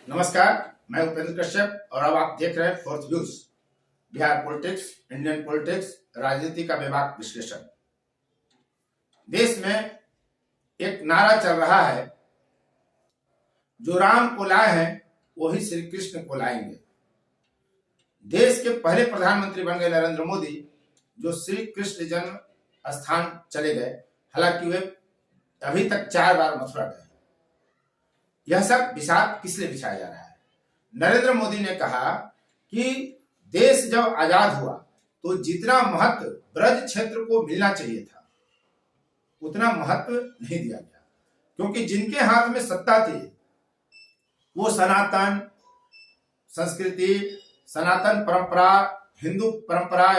नमस्कार, मैं उपेंद्र कश्यप और अब आप देख रहे हैं fourth views, Bihar politics, Indian politics, राजनीति का बेबाक विश्लेषण। देश में एक नारा चल रहा है, जो राम को लाए हैं वही श्री कृष्ण को लाएंगे। देश के पहले प्रधानमंत्री बन गए नरेंद्र मोदी, जो श्री कृष्ण जन्म स्थान चले गए। हालांकि वे अभी तक 4 बार मथुरा गए। यह सब विषाद किस लिए बिछाया जा रहा है? नरेंद्र मोदी ने कहा कि देश जब आजाद हुआ तो जितना महत्व ब्रज क्षेत्र को मिलना चाहिए था उतना महत्व नहीं दिया गया, क्योंकि जिनके हाथ में सत्ता थी वो सनातन संस्कृति, सनातन परंपरा,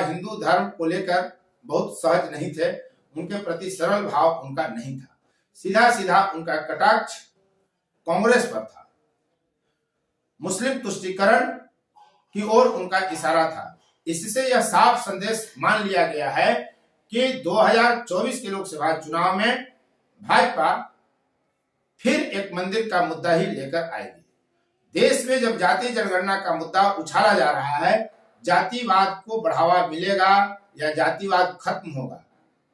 हिंदू धर्म को लेकर बहुत सहज नहीं थे। उनके प्रति सरल भाव उनका नहीं था। सीधा सीधा उनका कटाक्ष कांग्रेस पर था। मुस्लिम तुष्टीकरण की ओर उनका इशारा था। इससे यह साफ संदेश मान लिया गया है कि 2024 के लोकसभा चुनाव में भाजपा फिर एक मंदिर का मुद्दा ही लेकर आएगी। देश में जब जाति जनगणना का मुद्दा उछाला जा रहा है, जातिवाद को बढ़ावा मिलेगा या जातिवाद खत्म होगा,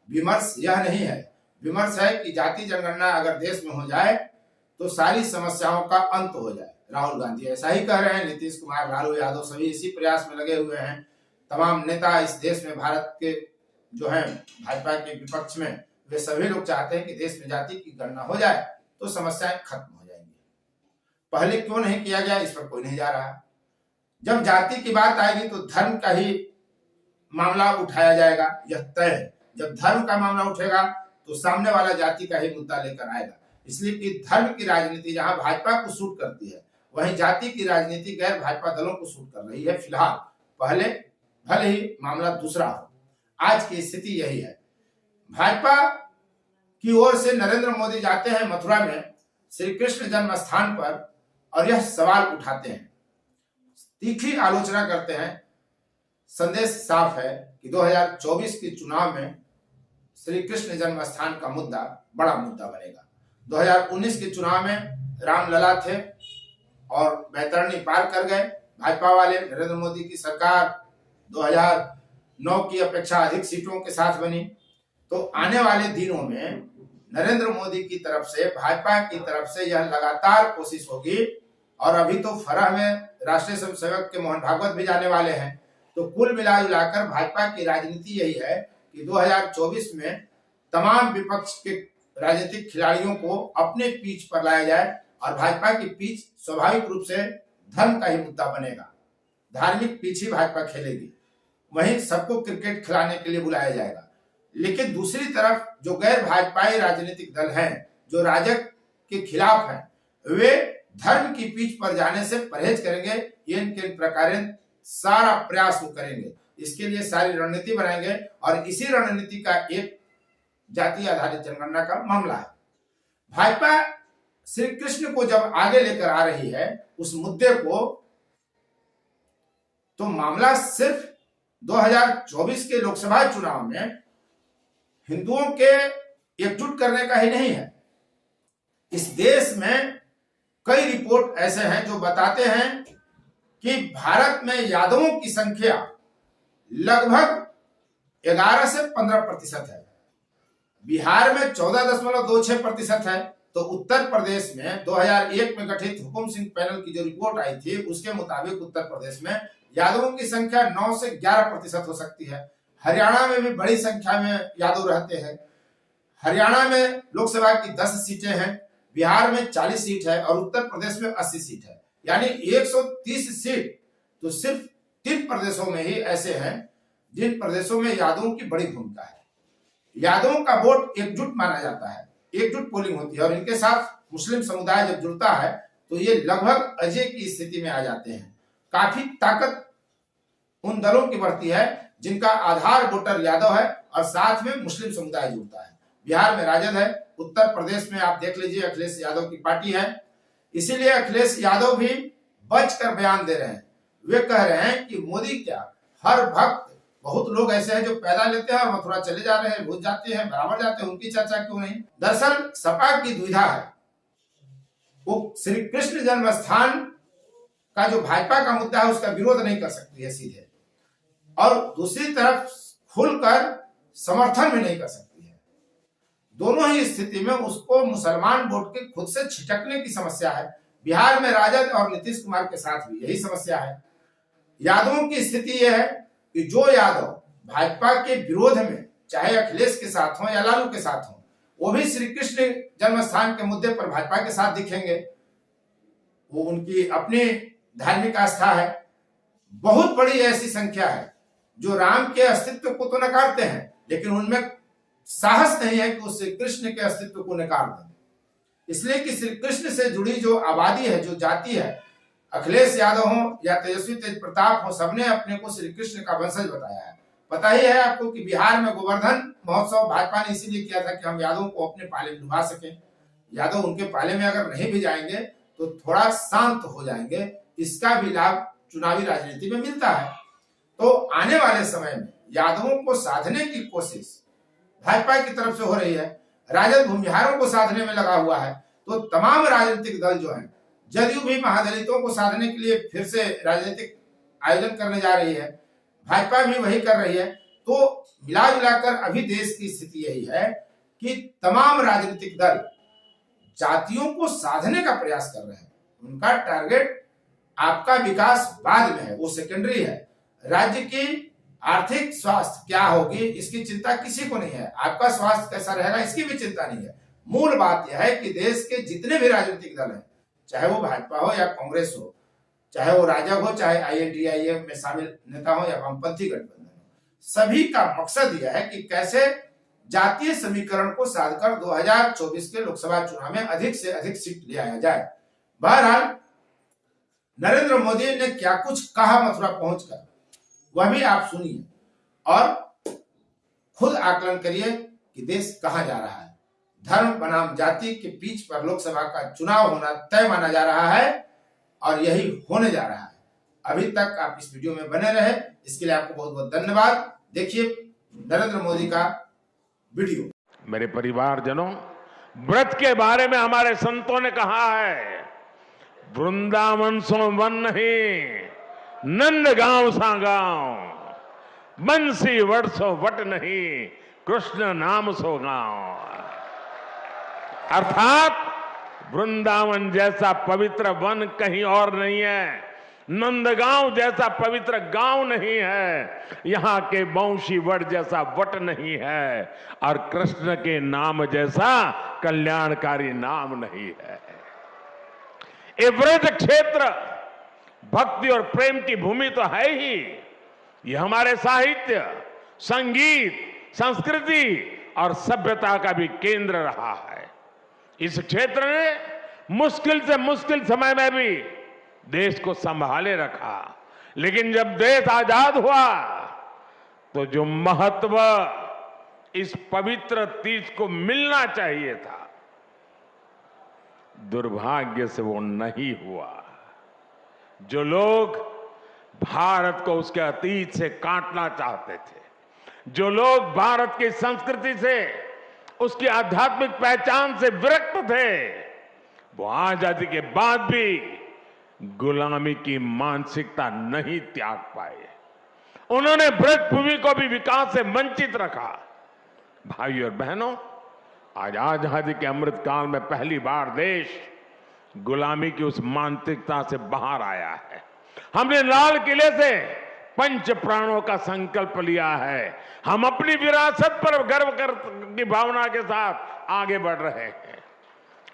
विमर्श यह नहीं है। विमर्श है कि जाति जनगणना अगर देश में हो जाए तो सारी समस्याओं का अंत हो जाए। राहुल गांधी ऐसा ही कह रहे हैं, नीतीश कुमार, लालू यादव सभी इसी प्रयास में लगे हुए हैं। तमाम नेता इस देश में, भारत के जो हैं भाजपा के विपक्ष में, वे सभी लोग चाहते हैं कि देश में जाति की गणना हो जाए तो समस्याएं खत्म हो जाएंगी। पहले क्यों नहीं किया गया, इस पर कोई नहीं जा रहा। जब जाति की बात आएगी तो धर्म का ही मामला उठाया जाएगा, यह तय है। जब धर्म का मामला उठेगा तो सामने वाला जाति का ही मुद्दा लेकर आएगा। इसलिए कि धर्म की राजनीति जहां भाजपा को सूट करती है, वहीं जाति की राजनीति गैर भाजपा दलों को सूट कर रही है फिलहाल। पहले भले ही मामला दूसरा हो, आज की स्थिति यही है। भाजपा की ओर से नरेंद्र मोदी जाते हैं मथुरा में श्री कृष्ण जन्म स्थान पर और यह सवाल उठाते हैं, तीखी आलोचना करते हैं। संदेश साफ है कि 2024 के चुनाव में श्री कृष्ण जन्म स्थान का मुद्दा बड़ा मुद्दा बनेगा। 2019 के चुनाव में रामलला थे और बैतरणी पार कर गए भाजपा वाले। नरेंद्र मोदी की सरकार 2009 की अपेक्षा अधिक सीटों के साथ बनी। तो आने वाले दिनों में नरेंद्र मोदी की तरफ से, भाजपा की तरफ से यह लगातार कोशिश होगी। और अभी तो फरह में राष्ट्रीय स्वयंसेवक के मोहन भागवत भी जाने वाले हैं। तो कुल मिलाकर भाजपा की राजनीति यही है कि 2024 में तमाम विपक्ष के राजनीतिक खिलाड़ियों को अपने पीछ पर लाया जाए और भाजपा की पीछ स्वाभाविक रूप से धर्म का ही मुद्दा बनेगा। धार्मिक पीछ ही भाजपा खेलेगी, वहीं सबको क्रिकेट खिलाने के लिए बुलाया जाएगा। लेकिन दूसरी तरफ जो गैर भाजपाई राजनीतिक दल हैं, जो राजग के खिलाफ हैं, वे धर्म की पीछ पर जाने से परहेज करेंगे। इन प्रकार सारा प्रयास वो करेंगे, इसके लिए सारी रणनीति बनाएंगे और इसी रणनीति का एक जाति आधारित जनगणना का मामला है। भाजपा श्री कृष्ण को जब आगे लेकर आ रही है उस मुद्दे को, तो मामला सिर्फ 2024 के लोकसभा चुनाव में हिंदुओं के एकजुट करने का ही नहीं है। इस देश में कई रिपोर्ट ऐसे हैं जो बताते हैं कि भारत में यादवों की संख्या लगभग 11 से 15% है। बिहार में 14.26% है। तो उत्तर प्रदेश में 2001 में गठित हुकुम सिंह पैनल की जो रिपोर्ट आई थी उसके मुताबिक उत्तर प्रदेश में यादवों की संख्या 9 से 11% हो सकती है। हरियाणा में भी बड़ी संख्या में यादव रहते हैं। हरियाणा में लोकसभा की 10 सीटें हैं, बिहार में 40 सीट है और उत्तर प्रदेश में 80 सीट है, यानी 130 सीट। तो सिर्फ 3 प्रदेशों में ही ऐसे हैं जिन प्रदेशों में यादवों की बड़ी भूमिका है। यादवों का वोट एकजुट माना जाता है, एकजुट पोलिंग होती है और इनके साथ मुस्लिम समुदाय जब जुड़ता है तो ये लगभग अजय की स्थिति में आ जाते हैं। काफी ताकत उन दलों की बढ़ती है जिनका आधार वोटर यादव है और साथ में मुस्लिम समुदाय जुड़ता है। बिहार में राजद है, उत्तर प्रदेश में आप देख लीजिए अखिलेश यादव की पार्टी है। इसीलिए अखिलेश यादव भी बचकर बयान दे रहे हैं। वे कह रहे हैं कि मोदी क्या, हर भक्त, बहुत लोग ऐसे हैं जो पैदा लेते हैं और मथुरा चले जा रहे हैं, रोज जाते हैं, बराबर जाते हैं, उनकी चर्चा क्यों नहीं? दरअसल सपा की दुविधा है। वो श्री कृष्ण जन्म स्थान का जो भाजपा का मुद्दा है उसका विरोध नहीं कर सकती है सीधे, और दूसरी तरफ खुलकर समर्थन भी नहीं कर सकती है। दोनों ही स्थिति में उसको मुसलमान वोट के खुद से छिटकने की समस्या है। बिहार में राजद और नीतीश कुमार के साथ भी यही समस्या है। यादवों की स्थिति यह है कि जो यादव भाजपा के विरोध में चाहे अखिलेश के साथ हो या लालू के साथ हो, वो भी श्री कृष्ण जन्म स्थान के मुद्दे पर भाजपा के साथ दिखेंगे। वो उनकी अपनी धार्मिक आस्था है। बहुत बड़ी ऐसी संख्या है जो राम के अस्तित्व को तो नकारते हैं, लेकिन उनमें साहस नहीं है कि उस श्री कृष्ण के अस्तित्व को नकार दें। इसलिए कि श्री कृष्ण से जुड़ी जो आबादी है, जो जाति है, अखिलेश यादव हो या तेजस्वी तेज प्रताप हो, सबने अपने को श्री कृष्ण का वंशज बताया है। पता ही है आपको कि बिहार में गोवर्धन महोत्सव भाजपा ने इसीलिए किया था कि हम यादवों को अपने पाले में डुबा सकें। यादव उनके पाले में अगर नहीं भी जाएंगे तो थोड़ा शांत हो जाएंगे। इसका भी लाभ चुनावी राजनीति में मिलता है। तो आने वाले समय में यादवों को साधने की कोशिश भाजपा की तरफ से हो रही है। राजद भूमिहारों को साधने में लगा हुआ है। तो तमाम राजनीतिक दल जो हैं, जदयू भी महादलितों को साधने के लिए फिर से राजनीतिक आयोजन करने जा रही है, भाजपा भी वही कर रही है। तो मिला जुलाकर अभी देश की स्थिति यही है कि तमाम राजनीतिक दल जातियों को साधने का प्रयास कर रहे हैं। उनका टारगेट आपका विकास बाद में है, वो सेकेंडरी है। राज्य की आर्थिक स्वास्थ्य क्या होगी इसकी चिंता किसी को नहीं है। आपका स्वास्थ्य कैसा रहेगा इसकी भी चिंता नहीं है। मूल बात यह है कि देश के जितने भी राजनीतिक दल हैं, चाहे वो भाजपा हो या कांग्रेस हो, चाहे वो राजग हो, चाहे INDIA में शामिल नेता हो या वामपंथी गठबंधन हो, सभी का मकसद यह है कि कैसे जातीय समीकरण को साधकर 2024 के लोकसभा चुनाव में अधिक से अधिक सीट ले आया जाए। बहरहाल नरेंद्र मोदी ने क्या कुछ कहा मथुरा पहुंचकर, वह भी आप सुनिए और खुद आकलन करिए कि देश कहां जा रहा है। धर्म बनाम जाति के बीच पर लोकसभा का चुनाव होना तय माना जा रहा है और यही होने जा रहा है। अभी तक आप इस वीडियो में बने रहे, इसके लिए आपको बहुत बहुत धन्यवाद। देखिए नरेंद्र मोदी का वीडियो। मेरे परिवारजनों, व्रत के बारे में हमारे संतों ने कहा है, वृंदावन सो वन नहीं, नंद गांव सा गांव, बंसी वट सो वट नहीं, कृष्ण नाम सो गांव। अर्थात वृंदावन जैसा पवित्र वन कहीं और नहीं है, नंदगांव जैसा पवित्र गांव नहीं है, यहाँ के बंशी वट जैसा वट नहीं है, और कृष्ण के नाम जैसा कल्याणकारी नाम नहीं है। ये व्रज क्षेत्र भक्ति और प्रेम की भूमि तो है ही। ये हमारे साहित्य, संगीत, संस्कृति और सभ्यता का भी केंद्र रहा है। इस क्षेत्र ने मुश्किल से मुश्किल समय में भी देश को संभाले रखा। लेकिन जब देश आजाद हुआ तो जो महत्व इस पवित्र तीज को मिलना चाहिए था, दुर्भाग्य से वो नहीं हुआ। जो लोग भारत को उसके अतीत से काटना चाहते थे, जो लोग भारत की संस्कृति से, उसकी आध्यात्मिक पहचान से विरक्त थे, वो आजादी के बाद भी गुलामी की मानसिकता नहीं त्याग पाए। उन्होंने ब्रज भूमि को भी विकास से वंचित रखा। भाइयों और बहनों, आज आजादी के अमृत काल में पहली बार देश गुलामी की उस मानसिकता से बाहर आया है। हमने लाल किले से पंच प्राणों का संकल्प लिया है। हम अपनी विरासत पर गर्व की भावना के साथ आगे बढ़ रहे हैं।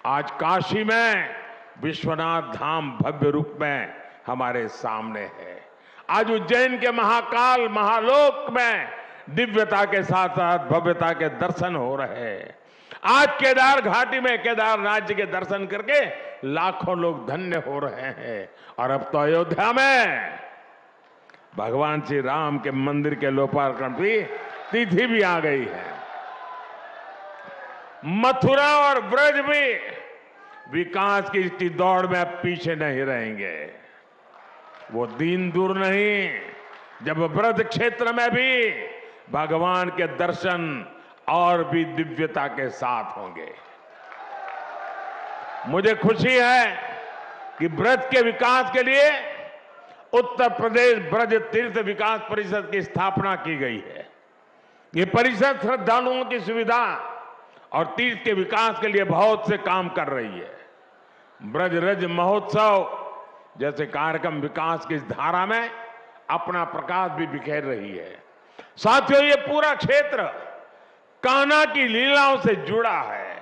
आज काशी में विश्वनाथ धाम भव्य रूप में हमारे सामने है। आज उज्जैन के महाकाल महालोक में दिव्यता के साथ साथ भव्यता के दर्शन हो रहे हैं। आज केदार घाटी में केदारनाथ जी के दर्शन करके लाखों लोग धन्य हो रहे हैं। और अब तो अयोध्या में भगवान श्री राम के मंदिर के लोकार्पण की तिथि भी आ गई है। मथुरा और ब्रज भी विकास की इस दौड़ में अब पीछे नहीं रहेंगे। वो दिन दूर नहीं जब ब्रज क्षेत्र में भी भगवान के दर्शन और भी दिव्यता के साथ होंगे। मुझे खुशी है कि ब्रज के विकास के लिए उत्तर प्रदेश ब्रज तीर्थ विकास परिषद की स्थापना की गई है। ये परिषद श्रद्धालुओं की सुविधा और तीर्थ के विकास के लिए बहुत से काम कर रही है। ब्रज रज महोत्सव जैसे कार्यक्रम विकास की इस धारा में अपना प्रकाश भी बिखेर रही है। साथियों, ये पूरा क्षेत्र कान्हा की लीलाओं से जुड़ा है।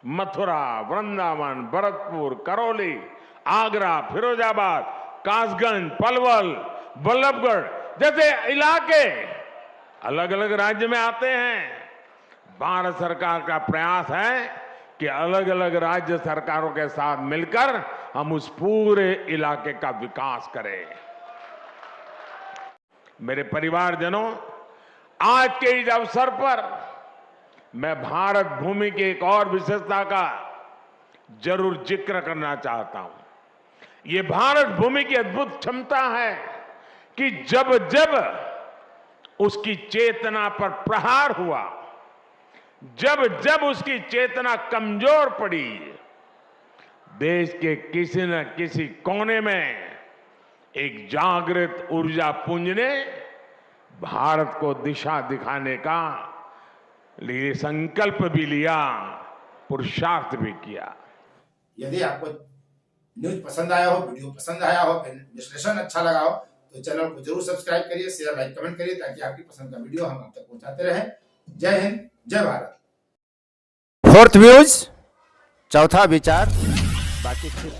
मथुरा, वृंदावन, भरतपुर, करौली, आगरा, फिरोजाबाद, कासगंज, पलवल, बल्लभगढ़ जैसे इलाके अलग अलग राज्य में आते हैं। भारत सरकार का प्रयास है कि अलग अलग राज्य सरकारों के साथ मिलकर हम उस पूरे इलाके का विकास करें। मेरे परिवारजनों, आज के इस अवसर पर मैं भारत भूमि की एक और विशेषता का जरूर जिक्र करना चाहता हूं। ये भारत भूमि की अद्भुत क्षमता है कि जब जब उसकी चेतना पर प्रहार हुआ, जब जब उसकी चेतना कमजोर पड़ी, देश के किसी न किसी कोने में एक जागृत ऊर्जा पुंज ने भारत को दिशा दिखाने का लिए संकल्प भी लिया, पुरुषार्थ भी किया। यदि आपको न्यूज पसंद आया हो, वीडियो पसंद आया हो, विश्लेषण अच्छा लगा हो तो चैनल को जरूर सब्सक्राइब करिए, शेयर, लाइक, कमेंट करिए ताकि आपकी पसंद का वीडियो हम आप तक पहुंचाते रहें। जय हिंद, जय भारत। फोर्थ व्यूज, चौथा विचार, बाकी फिर